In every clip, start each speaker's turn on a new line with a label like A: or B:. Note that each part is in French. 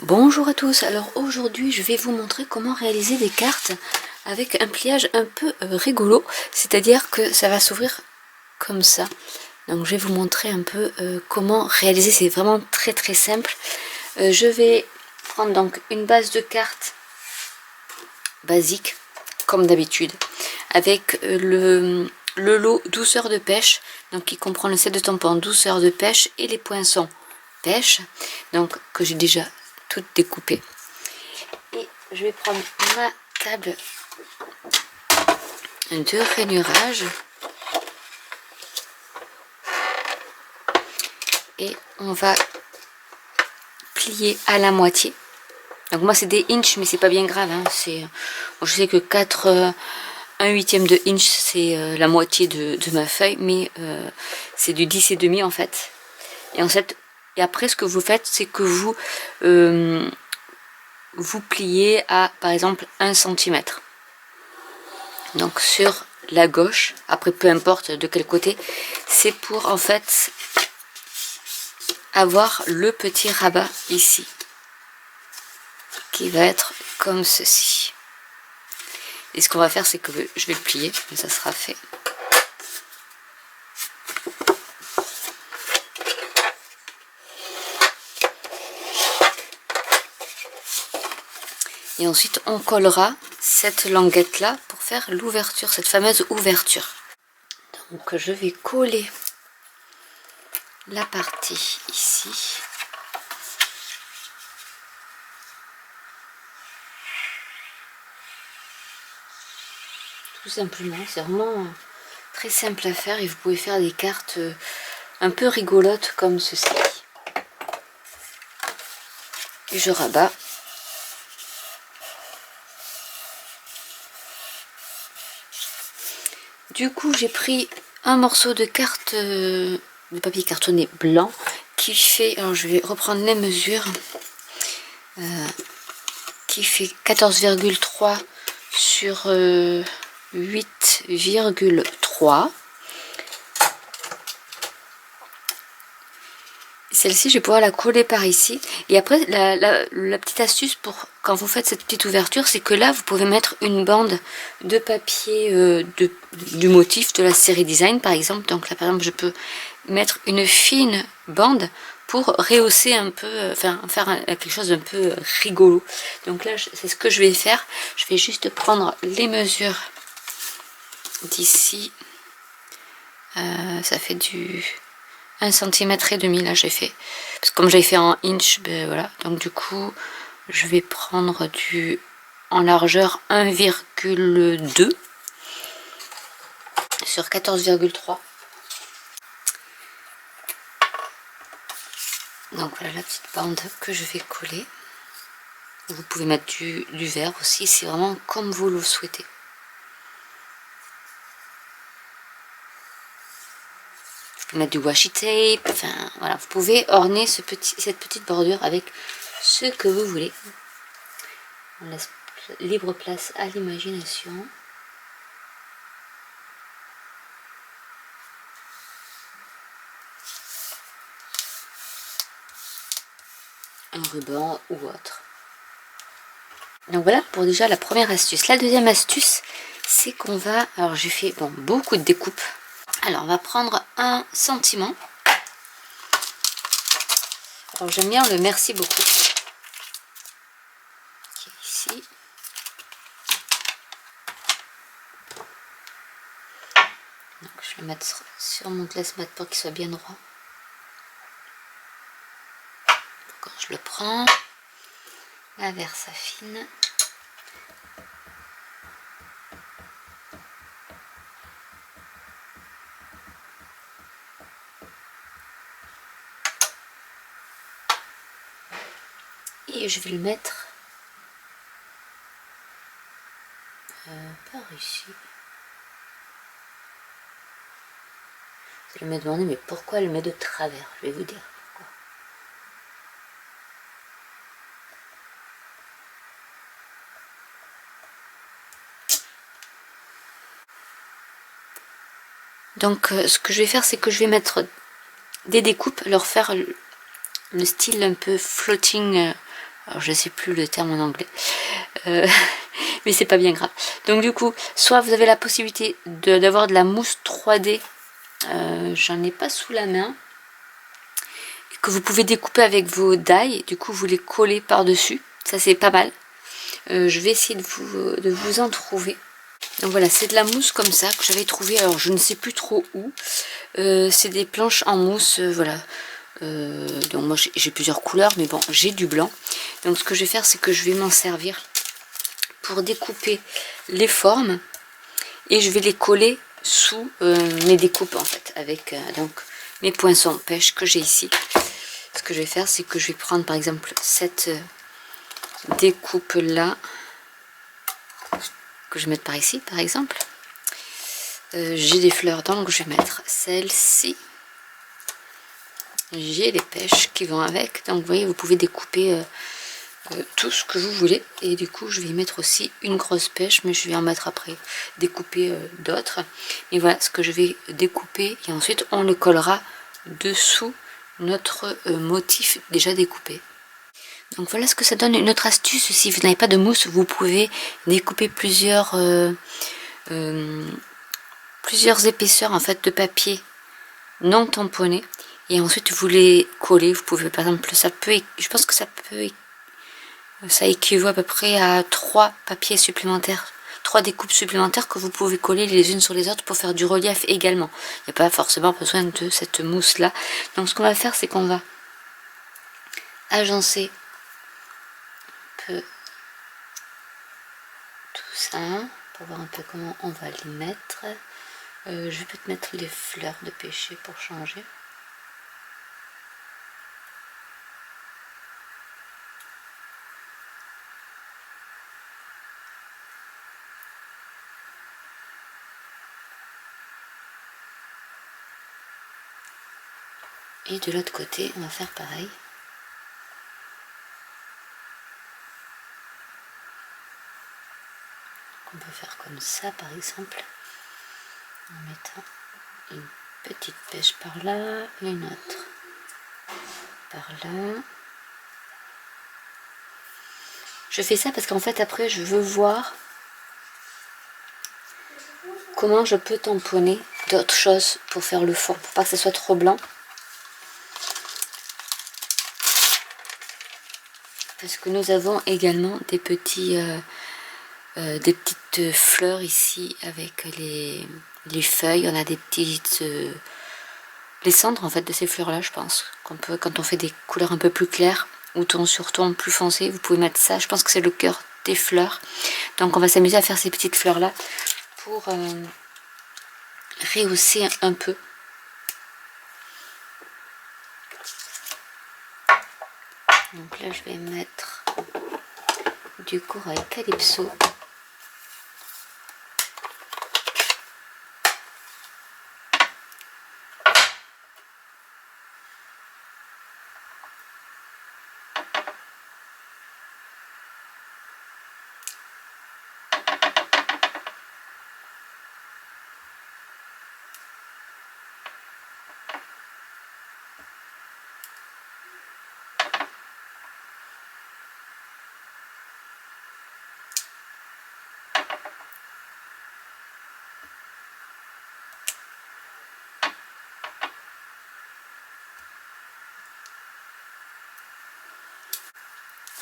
A: Bonjour à tous, alors aujourd'hui je vais vous montrer comment réaliser des cartes avec un pliage un peu rigolo, c'est-à-dire que ça va s'ouvrir comme ça. Donc je vais vous montrer un peu comment réaliser, c'est vraiment très simple. Je vais prendre donc une base de cartes basique comme d'habitude avec le lot douceur de pêche, donc qui comprend le set de tampons douceur de pêche et les poinçons pêche, donc que j'ai déjà tout découpé. Et je vais prendre ma table de rainurage et on va plier à la moitié. Donc moi c'est des inches, mais c'est pas bien grave, hein. Je sais que 1/8 de inch c'est la moitié de ma feuille, mais c'est du 10,5 en fait. Et après ce que vous faites, c'est que vous pliez à par exemple 1 cm. Donc sur la gauche, après peu importe de quel côté, c'est pour en fait avoir le petit rabat ici qui va être comme ceci. Et ce qu'on va faire, c'est que je vais le plier, mais ça sera fait. Et ensuite on collera cette languette là pour faire l'ouverture, cette fameuse ouverture. Donc je vais coller la partie ici. Tout simplement, c'est vraiment très simple à faire et vous pouvez faire des cartes un peu rigolotes comme ceci. Et je rabats. Du coup, j'ai pris un morceau de carte de papier cartonné blanc qui fait, alors je vais reprendre les mesures, qui fait 14,3 sur 8,3. Celle-ci, je vais pouvoir la coller par ici. Et après, la petite astuce pour quand vous faites cette petite ouverture, c'est que là, vous pouvez mettre une bande de papier du motif de la série design, par exemple. Donc là, par exemple, je peux mettre une fine bande pour rehausser un peu, faire quelque chose d'un peu rigolo. Donc là, c'est ce que je vais faire. Je vais juste prendre les mesures d'ici. Ça fait du 1,5 cm là j'ai fait, parce que comme j'avais fait en inch, ben voilà, donc du coup je vais prendre en largeur 1,2 sur 14,3. Donc voilà la petite bande que je vais coller. Vous pouvez mettre du vert aussi, c'est vraiment comme vous le souhaitez. Mettre du washi tape, enfin voilà, vous pouvez orner cette petite bordure avec ce que vous voulez. On laisse libre place à l'imagination. Un ruban ou autre. Donc voilà pour déjà la première astuce. La deuxième astuce, c'est qu'on va, alors j'ai fait beaucoup de découpes. Alors on va prendre un sentiment. Alors j'aime bien le merci beaucoup, qui est ici. Donc je vais le mettre sur mon glace-mat pour qu'il soit bien droit. Quand je le prends, la verse affine. Et je vais le mettre par ici. Vous allez me demander, mais pourquoi elle met de travers? Je vais vous dire pourquoi. Donc ce que je vais faire, c'est que je vais mettre des découpes, leur faire le style un peu floating Alors je sais plus le terme en anglais. Mais c'est pas bien grave. Donc du coup, soit vous avez la possibilité d'avoir de la mousse 3D. J'en ai pas sous la main. Que vous pouvez découper avec vos die. Du coup, vous les collez par-dessus. Ça, c'est pas mal. Je vais essayer de vous en trouver. Donc voilà, c'est de la mousse comme ça que j'avais trouvé. Alors, je ne sais plus trop où. C'est des planches en mousse, voilà. Donc moi, j'ai plusieurs couleurs, mais bon, j'ai du blanc. Donc ce que je vais faire, c'est que je vais m'en servir pour découper les formes. Et je vais les coller sous mes découpes, en fait. Avec donc mes poinçons pêche que j'ai ici. Ce que je vais faire, c'est que je vais prendre, par exemple, cette découpe-là. Que je vais mettre par ici, par exemple. J'ai des fleurs, donc je vais mettre celle-ci. J'ai les pêches qui vont avec. Donc vous voyez, vous pouvez découper tout ce que vous voulez. Et du coup, je vais y mettre aussi une grosse pêche, mais je vais en mettre après, découper d'autres. Et voilà ce que je vais découper. Et ensuite, on le collera dessous notre motif déjà découpé. Donc voilà ce que ça donne. Une autre astuce, si vous n'avez pas de mousse, vous pouvez découper plusieurs épaisseurs en fait de papier non tamponné et ensuite vous les collez. Vous pouvez par exemple, je pense que ça équivaut à peu près à 3 papiers supplémentaires, 3 découpes supplémentaires que vous pouvez coller les unes sur les autres pour faire du relief également. Il n'y a pas forcément besoin de cette mousse là. Donc ce qu'on va faire, c'est qu'on va agencer un peu tout ça pour voir un peu comment on va les mettre. Je vais peut-être mettre les fleurs de pêcher pour changer. Et de l'autre côté, on va faire pareil. On peut faire comme ça par exemple, en mettant une petite pêche par là, et une autre par là. Je fais ça parce qu'en fait après je veux voir comment je peux tamponner d'autres choses pour faire le fond, pour pas que ça soit trop blanc. Parce que nous avons également des petits des petites fleurs ici avec les feuilles. On a des petites les cendres en fait de ces fleurs là, je pense qu'on peut, quand on fait des couleurs un peu plus claires ou ton sur ton plus foncé, vous pouvez mettre ça. Je pense que c'est le cœur des fleurs. Donc on va s'amuser à faire ces petites fleurs là pour rehausser un peu. Donc là je vais mettre du corail calypso.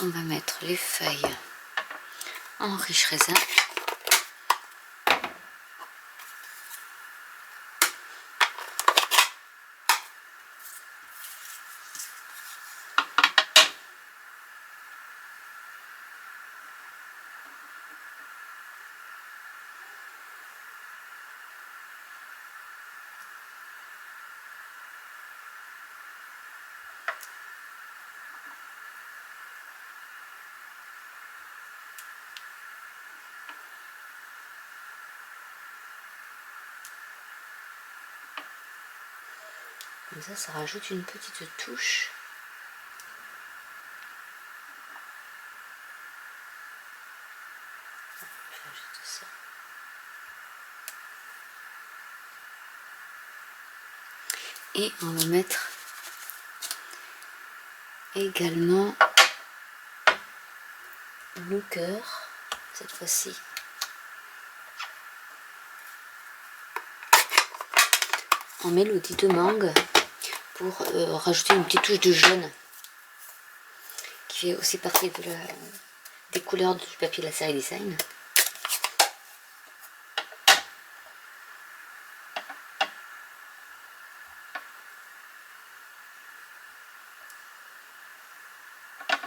A: On va mettre les feuilles en riche raisin. Comme ça rajoute une petite touche. Je vais ajouter ça. Et on va mettre également le cœur, cette fois-ci. En mélodie de mangue pour rajouter une petite touche de jaune qui fait aussi partie de des couleurs du papier de la série Design.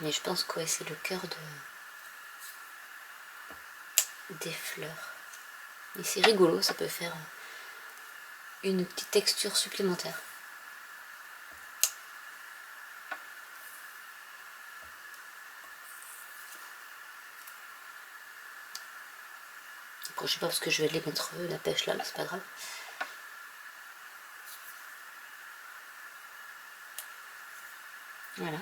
A: Mais je pense que ouais, c'est le cœur des fleurs. Et c'est rigolo, ça peut faire une petite texture supplémentaire. Je sais pas parce que je vais les mettre la pêche là, c'est pas grave. Voilà.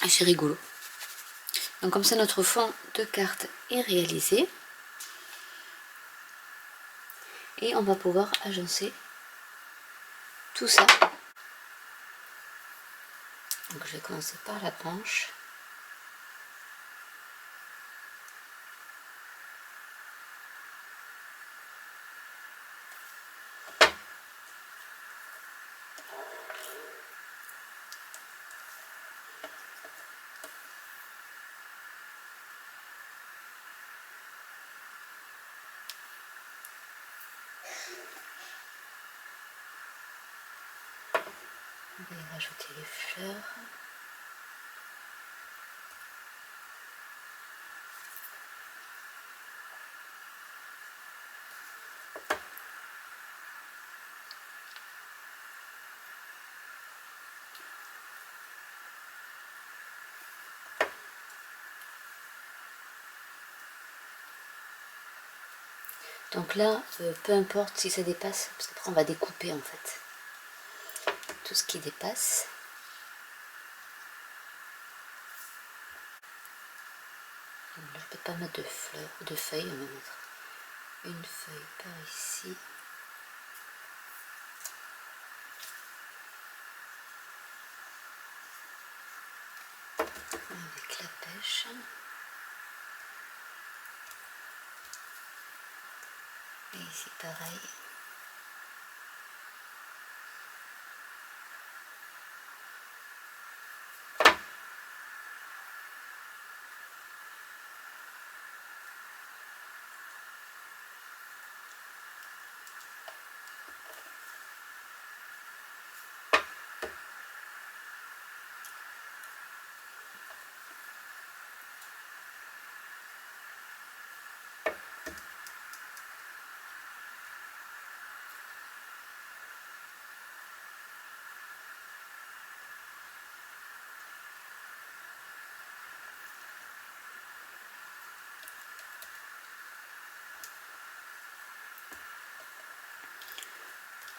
A: C'est rigolo. Donc comme ça notre fond de carte est réalisé. Et on va pouvoir agencer tout ça. Donc je vais commencer par la branche. On va y rajouter les fleurs. Donc là, peu importe si ça dépasse, parce qu'après on va découper en fait. Tout ce qui dépasse. Là, je ne peux pas mettre de fleurs ou de feuilles, on va mettre une feuille par ici. Avec la pêche. Et ici pareil.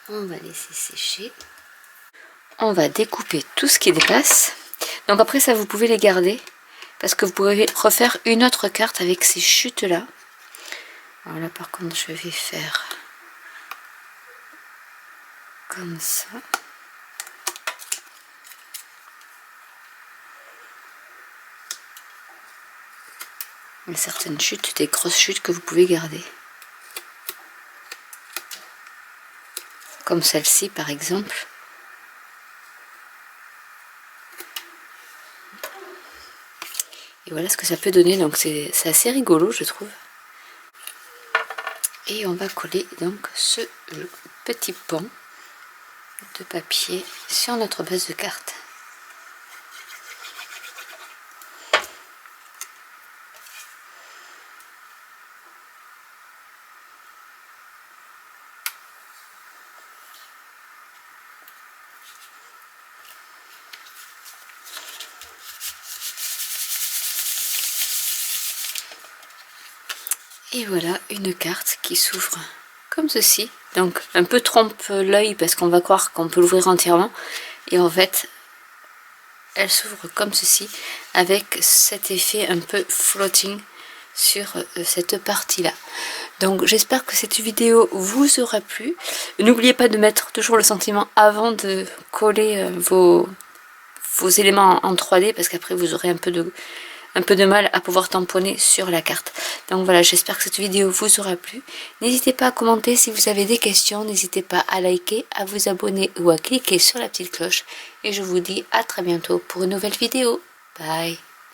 A: On va laisser sécher. On va découper tout ce qui dépasse. Donc après ça, vous pouvez les garder parce que vous pouvez refaire une autre carte avec ces chutes là. Alors là par contre je vais faire comme ça. Il y a certaines chutes, des grosses chutes que vous pouvez garder. Comme celle-ci par exemple. Et voilà ce que ça peut donner, donc c'est assez rigolo je trouve. Et on va coller donc ce petit pont de papier sur notre base de carte. Et voilà une carte qui s'ouvre comme ceci. Donc un peu trompe l'œil parce qu'on va croire qu'on peut l'ouvrir entièrement. Et en fait, elle s'ouvre comme ceci avec cet effet un peu floating sur cette partie-là. Donc j'espère que cette vidéo vous aura plu. N'oubliez pas de mettre toujours le sentiment avant de coller vos éléments en 3D parce qu'après vous aurez un peu un peu de mal à pouvoir tamponner sur la carte. Donc voilà, j'espère que cette vidéo vous aura plu. N'hésitez pas à commenter si vous avez des questions, n'hésitez pas à liker, à vous abonner ou à cliquer sur la petite cloche. Et je vous dis à très bientôt pour une nouvelle vidéo. Bye!